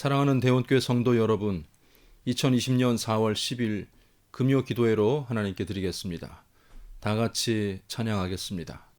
사랑하는 대원교회 성도 여러분, 2020년 4월 10일 금요 기도회로 하나님께 드리겠습니다. 다 같이 찬양하겠습니다.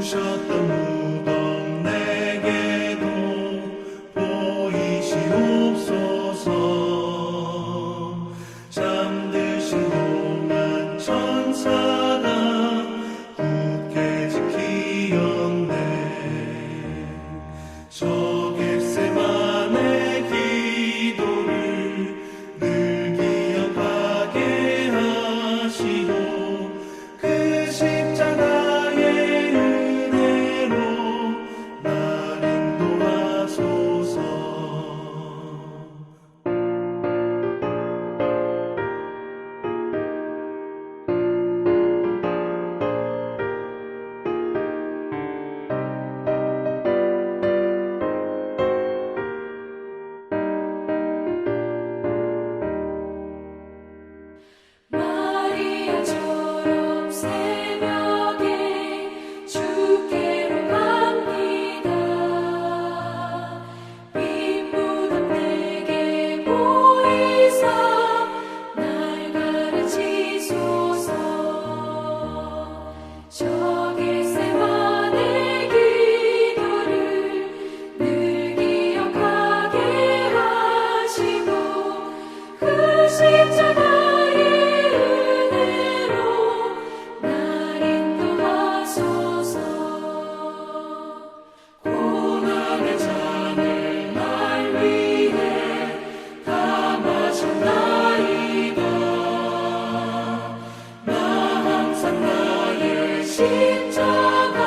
부셨던 무덤 내게도 보이시옵소서. 잠드신 동안 천사가 굳게 지키었네. 저 겟세마네 기도를 늘 기억하게 하시고 그 십자가의 은혜로 날 인도하소서. 마리아처럼 새벽에 주께로 갑니다. 빈 무덤 내게 보이사 날 가르치소서. 저 겟세마네 기도를 늘 기억하게 하시고 그 십자가의 은혜로 날 인도하소서. 고난의 잔을 날 위해 담아셨나이다. 나 항상 나의 십자가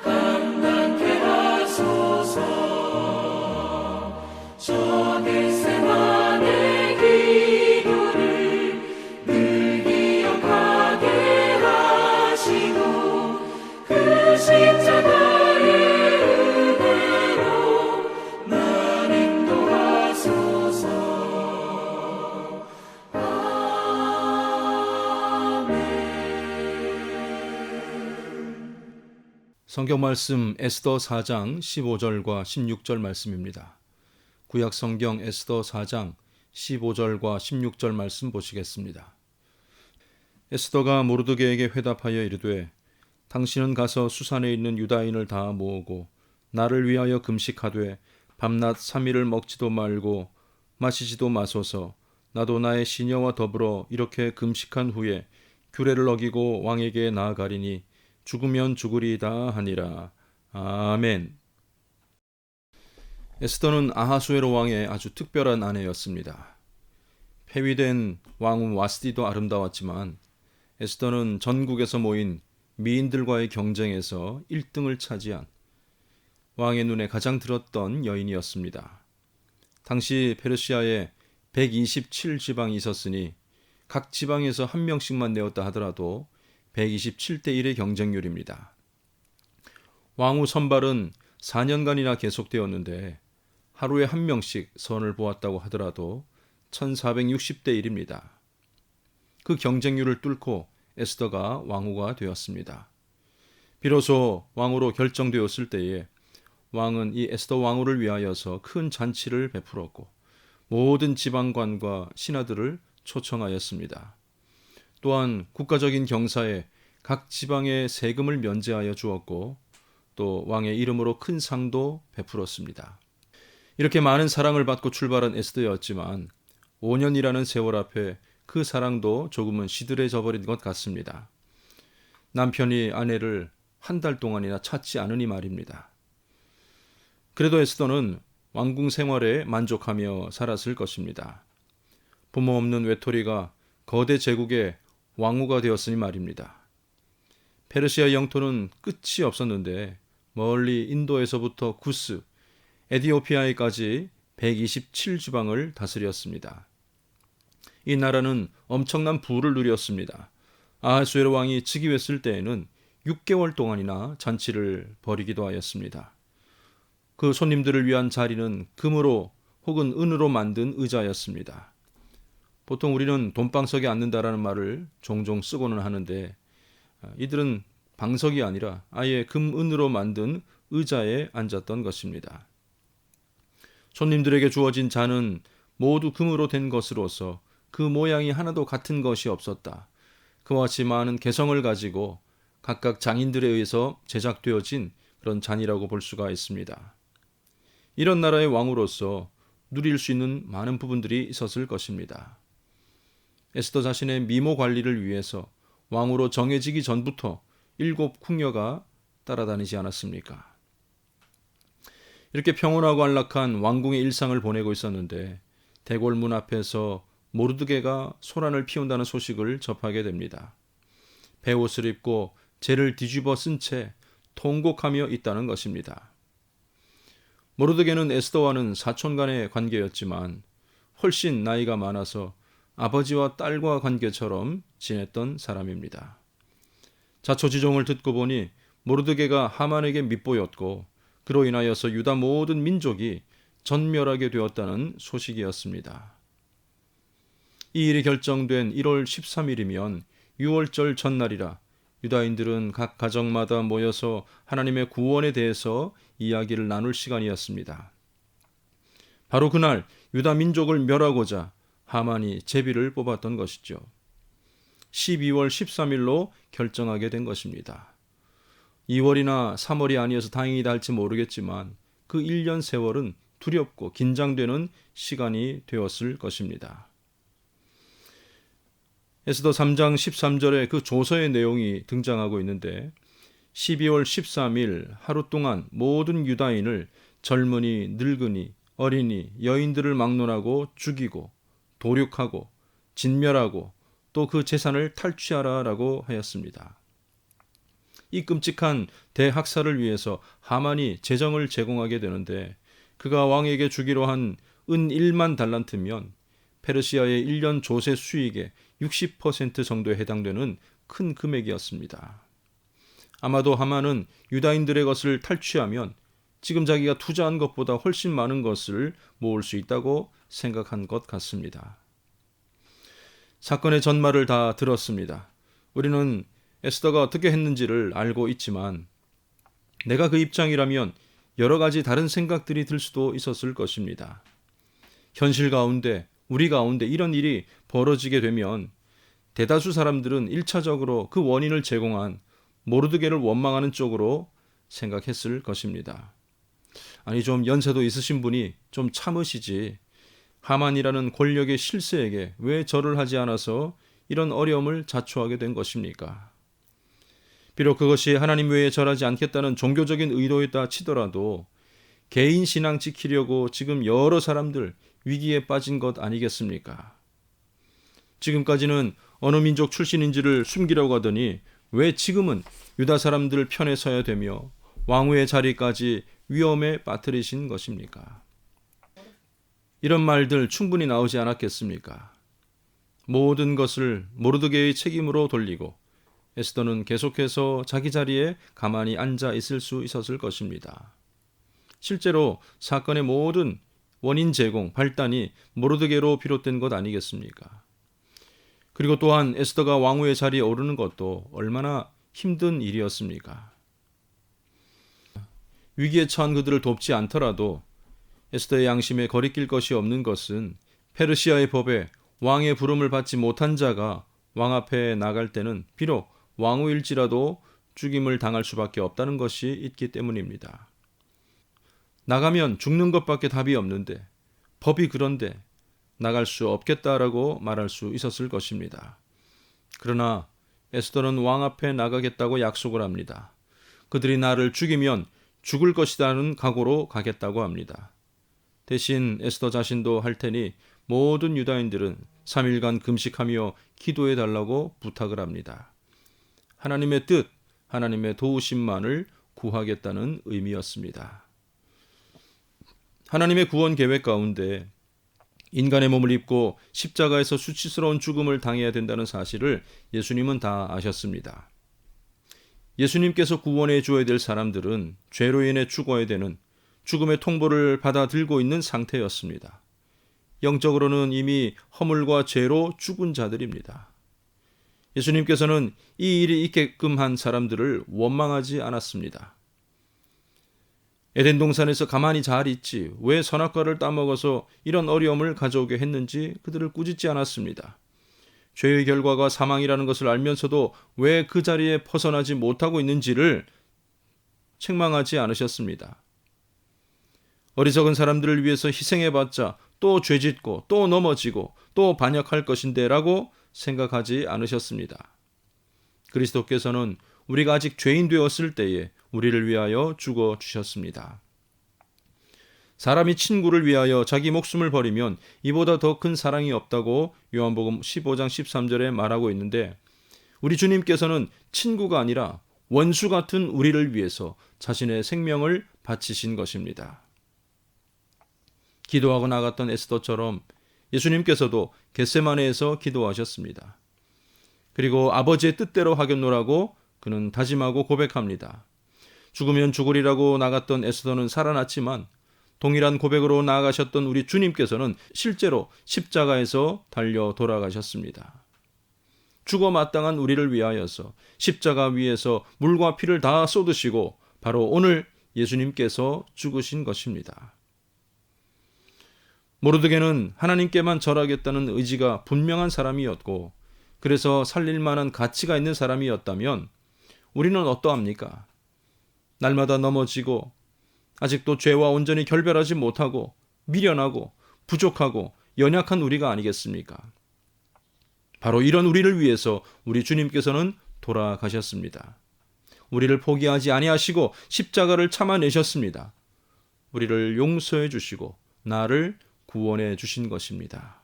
감당케 하소서. 저 겟세마네 기도를 늘 기억하게 하시고 그 십자가의 은혜로 날 인도하소서. 성경 말씀 에스더 4장 15절과 16절 말씀입니다. 구약 성경 에스더 4장 15절과 16절 말씀 보시겠습니다. 에스더가 모르드게에게 회답하여 이르되 당신은 가서 수산에 있는 유다인을 다 모으고 나를 위하여 금식하되 밤낮 3일을 먹지도 말고 마시지도 마소서. 나도 나의 시녀와 더불어 이렇게 금식한 후에 규례를 어기고 왕에게 나아가리니 죽으면 죽으리이다 하니라. 아멘. 에스더는 아하수에로 왕의 아주 특별한 아내였습니다. 폐위된 왕후 와스디도 아름다웠지만 에스더는 전국에서 모인 미인들과의 경쟁에서 1등을 차지한 왕의 눈에 가장 들었던 여인이었습니다. 당시 페르시아에 127지방이 있었으니 각 지방에서 한 명씩만 내었다 하더라도 127대 1의 경쟁률입니다. 왕후 선발은 4년간이나 계속되었는데 하루에 한 명씩 선을 보았다고 하더라도 1460대 1입니다. 그 경쟁률을 뚫고 에스더가 왕후가 되었습니다. 비로소 왕후로 결정되었을 때에 왕은 이 에스더 왕후를 위하여서 큰 잔치를 베풀었고 모든 지방관과 신하들을 초청하였습니다. 또한 국가적인 경사에 각 지방에 세금을 면제하여 주었고 또 왕의 이름으로 큰 상도 베풀었습니다. 이렇게 많은 사랑을 받고 출발한 에스더였지만 5년이라는 세월 앞에 그 사랑도 조금은 시들해져 버린 것 같습니다. 남편이 아내를 한 달 동안이나 찾지 않으니 말입니다. 그래도 에스더는 왕궁 생활에 만족하며 살았을 것입니다. 부모 없는 외톨이가 거대 제국의 왕후가 되었으니 말입니다. 페르시아 영토는 끝이 없었는데 멀리 인도에서부터 구스, 에디오피아에까지 127지방을 다스렸습니다. 이 나라는 엄청난 부를 누렸습니다. 아하수에로 왕이 즉위했을 때에는 6개월 동안이나 잔치를 벌이기도 하였습니다. 그 손님들을 위한 자리는 금으로 혹은 은으로 만든 의자였습니다. 보통 우리는 돈방석에 앉는다라는 말을 종종 쓰고는 하는데 이들은 방석이 아니라 아예 금, 은으로 만든 의자에 앉았던 것입니다. 손님들에게 주어진 잔은 모두 금으로 된 것으로서 그 모양이 하나도 같은 것이 없었다. 그와 같이 많은 개성을 가지고 각각 장인들에 의해서 제작되어진 그런 잔이라고 볼 수가 있습니다. 이런 나라의 왕으로서 누릴 수 있는 많은 부분들이 있었을 것입니다. 에스더 자신의 미모 관리를 위해서 왕으로 정해지기 전부터 7 궁녀가 따라다니지 않았습니까? 이렇게 평온하고 안락한 왕궁의 일상을 보내고 있었는데 대궐문 앞에서 모르드게가 소란을 피운다는 소식을 접하게 됩니다. 베옷을 입고 재를 뒤집어 쓴 채 통곡하며 있다는 것입니다. 모르드게는 에스더와는 사촌간의 관계였지만 훨씬 나이가 많아서 아버지와 딸과 관계처럼 지냈던 사람입니다. 자초지종을 듣고 보니 모르드게가 하만에게 밉보였고 그로 인하여서 유다 모든 민족이 전멸하게 되었다는 소식이었습니다. 이 일이 결정된 1월 13일이면 유월절 전날이라 유다인들은 각 가정마다 모여서 하나님의 구원에 대해서 이야기를 나눌 시간이었습니다. 바로 그날 유다 민족을 멸하고자 하만이 제비를 뽑았던 것이죠. 12월 13일로 결정하게 된 것입니다. 2월이나 3월이 아니어서 다행이다 할지 모르겠지만 그 1년 세월은 두렵고 긴장되는 시간이 되었을 것입니다. 에스더 3장 13절에 그 조서의 내용이 등장하고 있는데 12월 13일 하루 동안 모든 유다인을 젊은이, 늙은이, 어린이, 여인들을 막론하고 죽이고 도륙하고 진멸하고 또 그 재산을 탈취하라라고 하였습니다. 이 끔찍한 대학살을 위해서 하만이 재정을 제공하게 되는데 그가 왕에게 주기로 한 은 1만 달란트면 페르시아의 1년 조세 수익의 60% 정도에 해당되는 큰 금액이었습니다. 아마도 하만은 유다인들의 것을 탈취하면 지금 자기가 투자한 것보다 훨씬 많은 것을 모을 수 있다고 생각한 것 같습니다. 사건의 전말을 다 들었습니다. 우리는 에스더가 어떻게 했는지를 알고 있지만 내가 그 입장이라면 여러 가지 다른 생각들이 들 수도 있었을 것입니다. 현실 가운데, 우리 가운데 이런 일이 벌어지게 되면 대다수 사람들은 1차적으로 그 원인을 제공한 모르드게를 원망하는 쪽으로 생각했을 것입니다. 아니 좀 연세도 있으신 분이 좀 참으시지 하만이라는 권력의 실세에게 왜 절을 하지 않아서 이런 어려움을 자초하게 된 것입니까? 비록 그것이 하나님 외에 절하지 않겠다는 종교적인 의도였다 치더라도 개인 신앙 지키려고 지금 여러 사람들 위기에 빠진 것 아니겠습니까? 지금까지는 어느 민족 출신인지를 숨기려고 하더니 왜 지금은 유다 사람들 편에 서야 되며 왕후의 자리까지 위험에 빠뜨리신 것입니까? 이런 말들 충분히 나오지 않았겠습니까? 모든 것을 모르드게의 책임으로 돌리고 에스더는 계속해서 자기 자리에 가만히 앉아 있을 수 있었을 것입니다. 실제로 사건의 모든 원인 제공, 발단이 모르드게로 비롯된 것 아니겠습니까? 그리고 또한 에스더가 왕후의 자리에 오르는 것도 얼마나 힘든 일이었습니까? 위기에 처한 그들을 돕지 않더라도 에스더의 양심에 거리낄 것이 없는 것은 페르시아의 법에 왕의 부름을 받지 못한 자가 왕 앞에 나갈 때는 비록 왕후일지라도 죽임을 당할 수밖에 없다는 것이 있기 때문입니다. 나가면 죽는 것밖에 답이 없는데 법이 그런데 나갈 수 없겠다라고 말할 수 있었을 것입니다. 그러나 에스더는 왕 앞에 나가겠다고 약속을 합니다. 그들이 나를 죽이면 죽을 것이라는 각오로 가겠다고 합니다. 대신 에스더 자신도 할 테니 모든 유다인들은 3일간 금식하며 기도해 달라고 부탁을 합니다. 하나님의 뜻, 하나님의 도우심만을 구하겠다는 의미였습니다. 하나님의 구원 계획 가운데 인간의 몸을 입고 십자가에서 수치스러운 죽음을 당해야 된다는 사실을 예수님은 다 아셨습니다. 예수님께서 구원해 주어야 될 사람들은 죄로 인해 죽어야 되는 죽음의 통보를 받아 들고 있는 상태였습니다. 영적으로는 이미 허물과 죄로 죽은 자들입니다. 예수님께서는 이 일이 있게끔 한 사람들을 원망하지 않았습니다. 에덴 동산에서 가만히 잘 있지 왜 선악과를 따먹어서 이런 어려움을 가져오게 했는지 그들을 꾸짖지 않았습니다. 죄의 결과가 사망이라는 것을 알면서도 왜 그 자리에 벗어나지 못하고 있는지를 책망하지 않으셨습니다. 어리석은 사람들을 위해서 희생해봤자 또 죄짓고 또 넘어지고 또 반역할 것인데 라고 생각하지 않으셨습니다. 그리스도께서는 우리가 아직 죄인 되었을 때에 우리를 위하여 죽어주셨습니다. 사람이 친구를 위하여 자기 목숨을 버리면 이보다 더 큰 사랑이 없다고 요한복음 15장 13절에 말하고 있는데, 우리 주님께서는 친구가 아니라 원수 같은 우리를 위해서 자신의 생명을 바치신 것입니다. 기도하고 나갔던 에스더처럼 예수님께서도 겟세마네에서 기도하셨습니다. 그리고 아버지의 뜻대로 하겠노라고 그는 다짐하고 고백합니다. 죽으면 죽으리라고 나갔던 에스더는 살아났지만 동일한 고백으로 나아가셨던 우리 주님께서는 실제로 십자가에서 달려 돌아가셨습니다. 죽어 마땅한 우리를 위하여서 십자가 위에서 물과 피를 다 쏟으시고 바로 오늘 예수님께서 죽으신 것입니다. 모르드게는 하나님께만 절하겠다는 의지가 분명한 사람이었고, 그래서 살릴 만한 가치가 있는 사람이었다면 우리는 어떠합니까? 날마다 넘어지고 아직도 죄와 온전히 결별하지 못하고 미련하고 부족하고 연약한 우리가 아니겠습니까? 바로 이런 우리를 위해서 우리 주님께서는 돌아가셨습니다. 우리를 포기하지 아니하시고 십자가를 참아내셨습니다. 우리를 용서해 주시고 나를 구원해 주신 것입니다.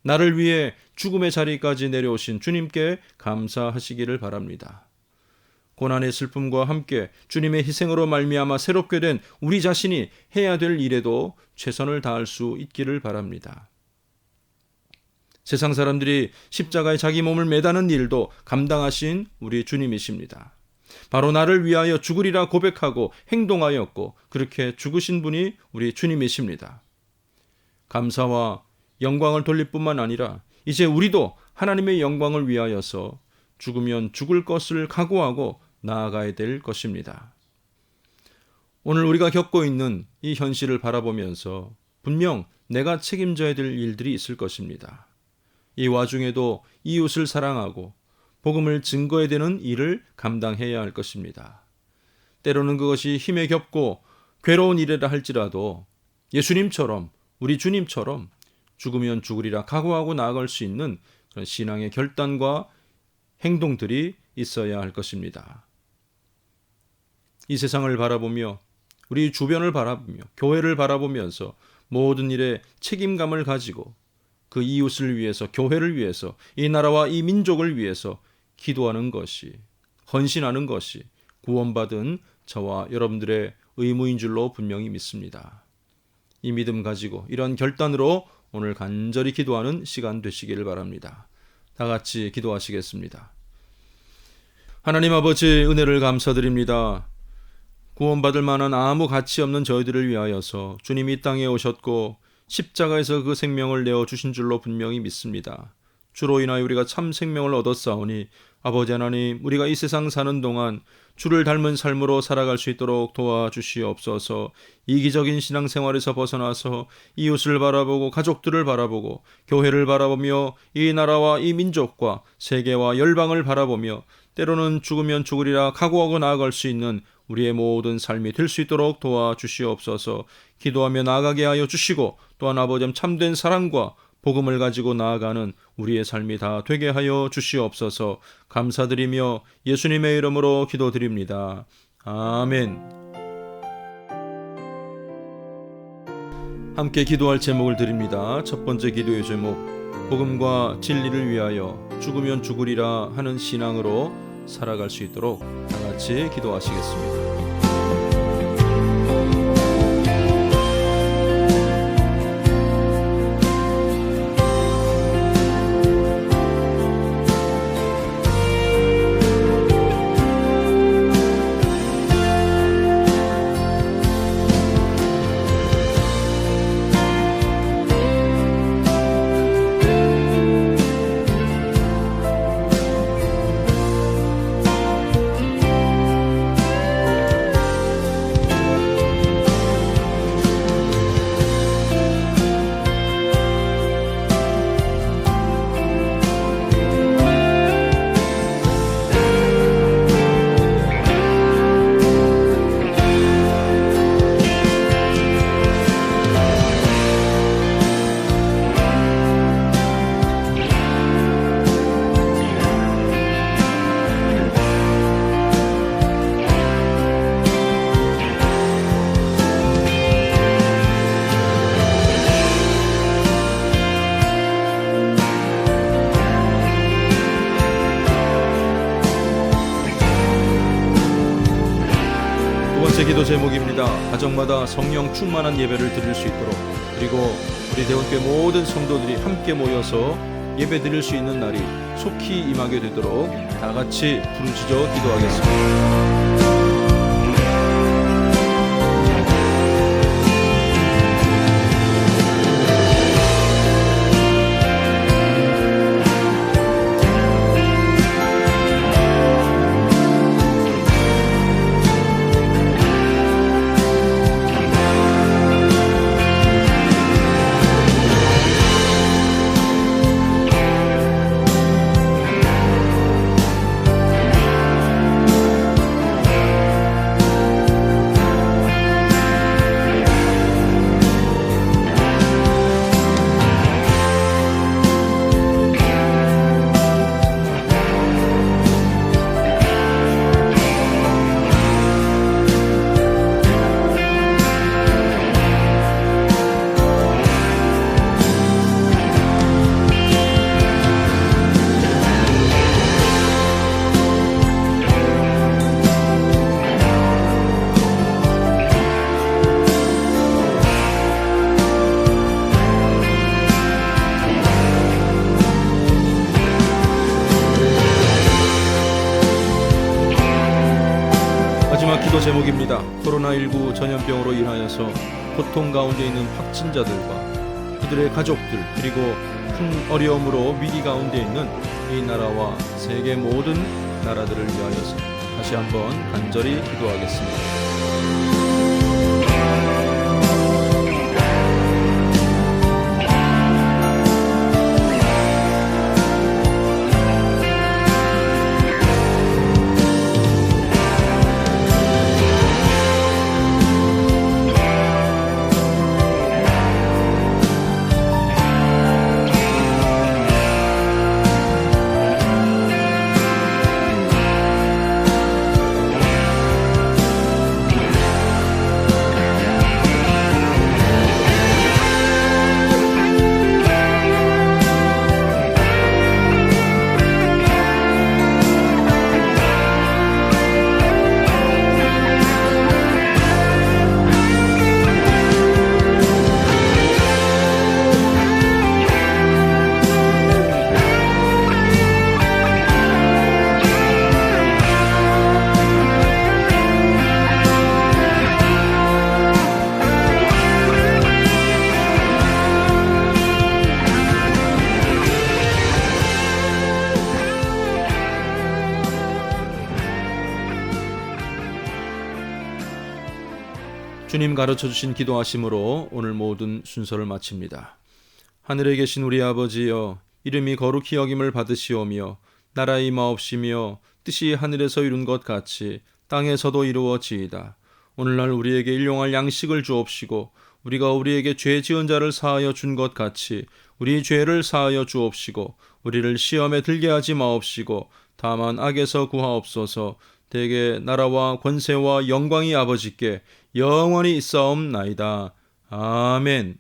나를 위해 죽음의 자리까지 내려오신 주님께 감사하시기를 바랍니다. 고난의 슬픔과 함께 주님의 희생으로 말미암아 새롭게 된 우리 자신이 해야 될 일에도 최선을 다할 수 있기를 바랍니다. 세상 사람들이 십자가에 자기 몸을 매다는 일도 감당하신 우리 주님이십니다. 바로 나를 위하여 죽으리라 고백하고 행동하였고 그렇게 죽으신 분이 우리 주님이십니다. 감사와 영광을 돌릴 뿐만 아니라 이제 우리도 하나님의 영광을 위하여서 죽으면 죽을 것을 각오하고 나아가야 될 것입니다. 오늘 우리가 겪고 있는 이 현실을 바라보면서 분명 내가 책임져야 될 일들이 있을 것입니다. 이 와중에도 이웃을 사랑하고 복음을 증거해야 되는 일을 감당해야 할 것입니다. 때로는 그것이 힘에 겹고 괴로운 일이라 할지라도 예수님처럼 우리 주님처럼 죽으면 죽으리라 각오하고 나아갈 수 있는 그런 신앙의 결단과 행동들이 있어야 할 것입니다. 이 세상을 바라보며 우리 주변을 바라보며 교회를 바라보면서 모든 일에 책임감을 가지고 그 이웃을 위해서, 교회를 위해서, 이 나라와 이 민족을 위해서 기도하는 것이, 헌신하는 것이 구원받은 저와 여러분들의 의무인 줄로 분명히 믿습니다. 이 믿음 가지고 이런 결단으로 오늘 간절히 기도하는 시간 되시기를 바랍니다. 다 같이 기도하시겠습니다. 하나님 아버지, 은혜를 감사드립니다. 구원받을 만한 아무 가치 없는 저희들을 위하여서 주님이 이 땅에 오셨고 십자가에서 그 생명을 내어주신 줄로 분명히 믿습니다. 주로 인하여 우리가 참 생명을 얻었사오니 아버지 하나님, 우리가 이 세상 사는 동안 주를 닮은 삶으로 살아갈 수 있도록 도와주시옵소서. 이기적인 신앙생활에서 벗어나서 이웃을 바라보고 가족들을 바라보고 교회를 바라보며 이 나라와 이 민족과 세계와 열방을 바라보며 때로는 죽으면 죽으리라 각오하고 나아갈 수 있는 우리의 모든 삶이 될 수 있도록 도와주시옵소서. 기도하며 나아가게 하여 주시고 또한 아버지 참된 사랑과 복음을 가지고 나아가는 우리의 삶이 다 되게 하여 주시옵소서. 감사드리며 예수님의 이름으로 기도드립니다. 아멘. 함께 기도할 제목을 드립니다. 첫 번째 기도의 제목, 복음과 진리를 위하여 죽으면 죽으리라 하는 신앙으로 살아갈 수 있도록 다 같이 기도하시겠습니다. 번째 기도 제목입니다. 가정마다 성령 충만한 예배를 드릴 수 있도록, 그리고 우리 대원교회 모든 성도들이 함께 모여서 예배 드릴 수 있는 날이 속히 임하게 되도록 다 같이 부르짖어 기도하겠습니다. 마지막 기도 제목입니다. 코로나19 전염병으로 인하여서 고통 가운데 있는 확진자들과 그들의 가족들, 그리고 큰 어려움으로 위기 가운데 있는 이 나라와 세계 모든 나라들을 위하여서 다시 한번 간절히 기도하겠습니다. 주님 가르쳐주신 기도하심으로 오늘 모든 순서를 마칩니다. 하늘에 계신 우리 아버지여, 이름이 거룩히 여김을 받으시오며 나라의 임하옵시며 뜻이 하늘에서 이룬 것 같이 땅에서도 이루어지이다. 오늘날 우리에게 일용할 양식을 주옵시고 우리가 우리에게 죄 지은 자를 사하여 준 것 같이 우리 죄를 사하여 주옵시고 우리를 시험에 들게 하지 마옵시고 다만 악에서 구하옵소서. 대개 나라와 권세와 영광이 아버지께 영원히 있사옵나이다. 아멘.